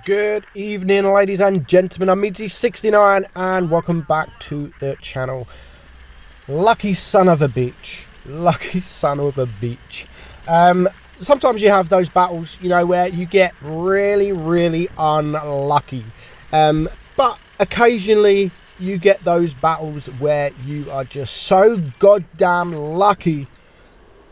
Good evening, ladies and gentlemen. I'm meadsy69 and welcome back to the channel. Lucky son of a bitch. Lucky son of a bitch. Sometimes you have those battles, you know, where you get really unlucky. But occasionally you get those battles where you are just so goddamn lucky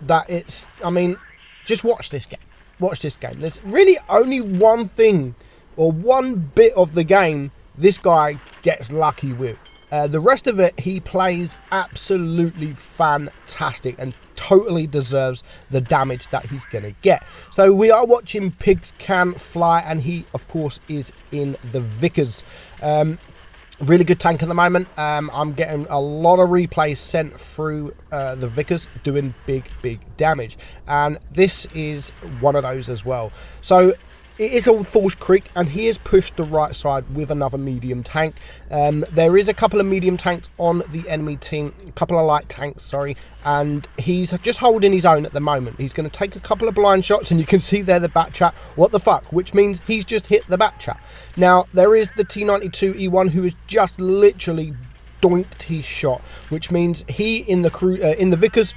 that it's, I mean, just watch this game. Watch this game. There's really only one thing or one bit of the game this guy gets lucky with. The rest of it, he plays absolutely fantastic and totally deserves the damage that he's going to get. So we are watching Pigs Can Fly, and he, of course, is in the Vickers. Really good tank at the moment. I'm getting a lot of replays sent through the Vickers doing big damage, and this is one of those as well. So it is on Falls Creek, and he has pushed the right side with another medium tank. There is a couple of medium tanks on the enemy team, a couple of light tanks, sorry, and he's just holding his own at the moment. He's going to take a couple of blind shots, and you can see there the bat chat, what the fuck, which means he's just hit the bat chat. Now, there is the T92E1 who has just literally doinked his shot, which means he in the Vickers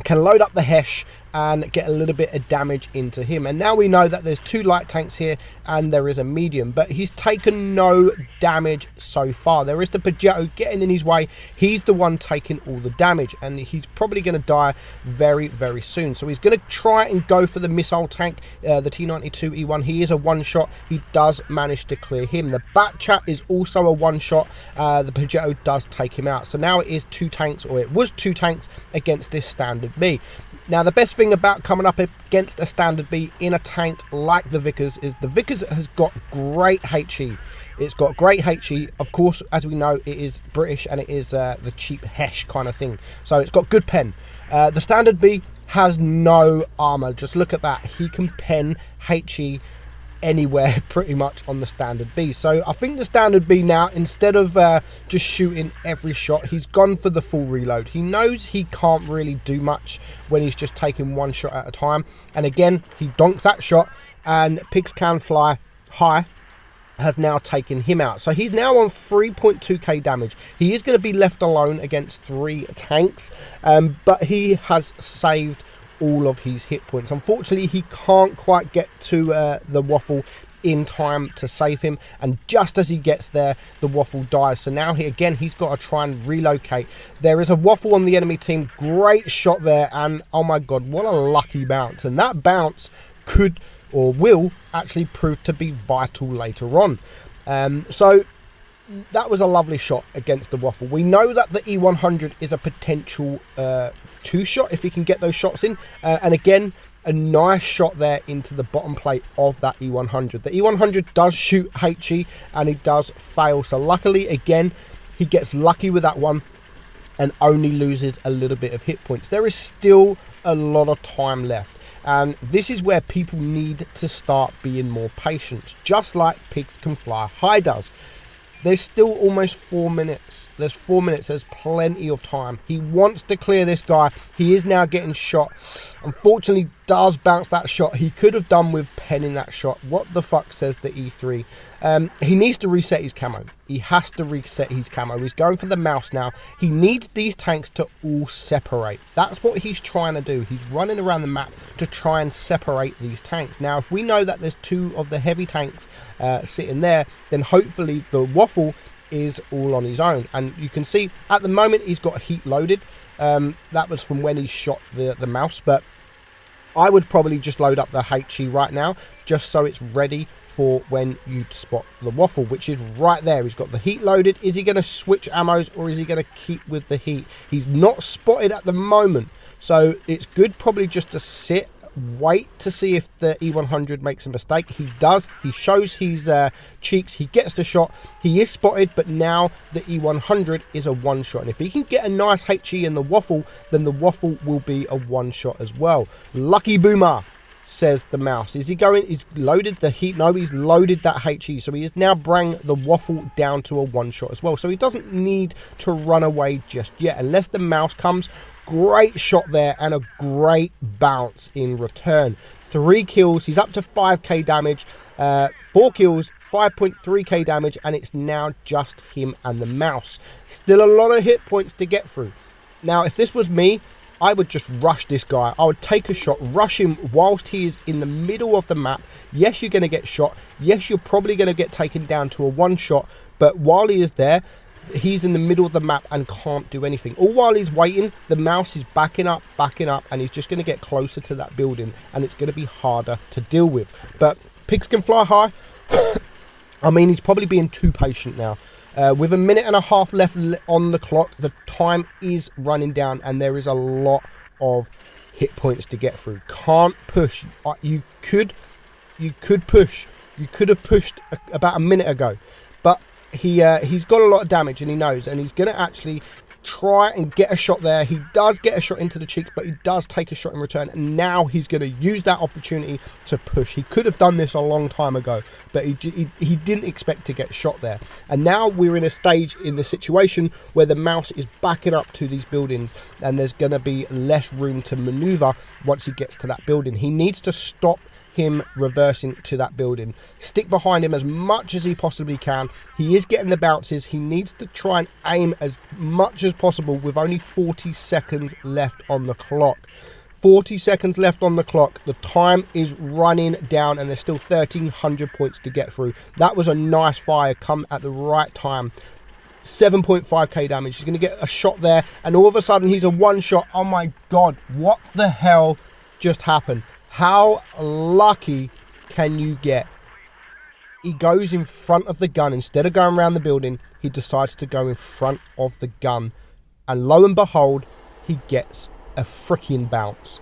can load up the Hesh and get a little bit of damage into him. And now we know that there's two light tanks here and there is a medium, but he's taken no damage so far. There is the Pajero getting in his way. He's the one taking all the damage, and he's probably going to die very soon. So he's going to try and go for the missile tank, the T92E1. He is a one-shot. He does manage to clear him. The Bat Chat is also a one-shot. The Pajero does take him out. So now it is two tanks, or it was two tanks against this standard B. Now, the best thing about coming up against a standard B in a tank like the Vickers is the Vickers has got great HE. It's got great HE. Of course, as we know, it is British and it is the cheap Hesh kind of thing. So it's got good pen. The standard B has no armor. Just look at that. He can pen HE anywhere pretty much on the standard B. So I think the standard B now, instead of just shooting every shot, he's gone for the full reload. He knows he can't really do much when he's just taking one shot at a time, and again he donks that shot, and Pigs Can Fly High has now taken him out. So he's now on 3.2k damage. He is going to be left alone against three tanks, but he has saved all of his hit points. Unfortunately, he can't quite get to the waffle in time to save him, and just as he gets there, the waffle dies. So now he's got to try and relocate. There is a waffle on the enemy team. Great shot there, and oh my god, what a lucky bounce. And that bounce could or will actually prove to be vital later on. So that was a lovely shot against the waffle. We know that the E100 is a potential two-shot if he can get those shots in, and again, a nice shot there into the bottom plate of that E100. The E100 does shoot HE and he does fail, so luckily again he gets lucky with that one and only loses a little bit of hit points. There is still a lot of time left, and this is where people need to start being more patient, just like Pigs Can Fly High does. There's still almost 4 minutes. There's 4 minutes. There's plenty of time. He wants to clear this guy. He is now getting shot. Unfortunately, does bounce that shot. He could have done with penning that shot. What the fuck, says the E3. He needs to reset his camo. He has to reset his camo. He's going for the mouse now. He needs these tanks to all separate. That's what he's trying to do. He's running around the map to try and separate these tanks. Now, if we know that there's two of the heavy tanks sitting there, then hopefully the waffle is all on his own. And you can see at the moment he's got heat loaded. That was from when he shot the mouse, but I would probably just load up the HE right now, just so it's ready for when you spot the waffle, which is right there. He's got the heat loaded. Is he going to switch ammos, or is he going to keep with the heat? He's not spotted at the moment, so it's good probably just to sit, wait to see if the E100 makes a mistake. He does. He shows his cheeks. He gets the shot. He is spotted, but now the E100 is a one shot, and if he can get a nice HE in the waffle, then the waffle will be a one shot as well. Lucky boomer, says the mouse. Is he going? He's loaded the heat. No, he's loaded that HE. So he is now bring the waffle down to a one shot as well. So he doesn't need to run away just yet, unless the mouse comes. Great shot there and a great bounce in return. 3 kills. He's up to 5k damage. 4 kills, 5.3k damage, and it's now just him and the mouse. Still a lot of hit points to get through. Now, if this was me, I would just rush this guy. I would take a shot, rush him whilst he is in the middle of the map. Yes, you're going to get shot. Yes, you're probably going to get taken down to a one shot. But while he is there, he's in the middle of the map and can't do anything. All while he's waiting, the mouse is backing up, and he's just going to get closer to that building. And it's going to be harder to deal with. But pigs can fly high. I mean, he's probably being too patient now. With a minute and a half left on the clock, the time is running down, and there is a lot of hit points to get through. Can't push. You could push. You could have pushed about a minute ago, but he's got a lot of damage, and he knows, and he's going to actually try and get a shot there. He does get a shot into the cheeks, but he does take a shot in return, and now he's going to use that opportunity to push. He could have done this a long time ago, but he didn't expect to get shot there. And now we're in a stage in the situation where the mouse is backing up to these buildings, and there's going to be less room to maneuver once he gets to that building. He needs to stop him reversing to that building. Stick behind him as much as he possibly can. He is getting the bounces. He needs to try and aim as much as possible with only 40 seconds left on the clock. 40 seconds left on the clock. The time is running down, and there's still 1,300 points to get through. That was a nice fire, come at the right time. 7.5k damage. He's going to get a shot there, and all of a sudden he's a one shot. Oh my god, what the hell just happened? How lucky can you get? He goes in front of the gun. Instead of going around the building, he decides to go in front of the gun. And lo and behold, he gets a freaking bounce.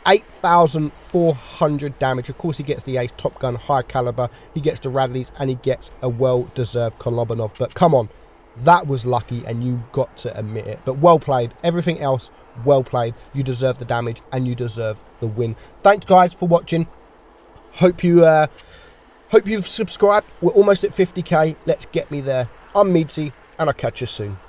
8,400 damage. Of course, he gets the ace, top gun, high caliber. He gets the Radleys, and he gets a well-deserved Kolobanov. But come on, that was lucky, and you got to admit it. But well played. Everything else, well played. You deserve the damage, and you deserve the win. Thanks, guys, for watching. Hope you've subscribed. We're almost at 50k. Let's get me there. I'm Meadsy, and I'll catch you soon.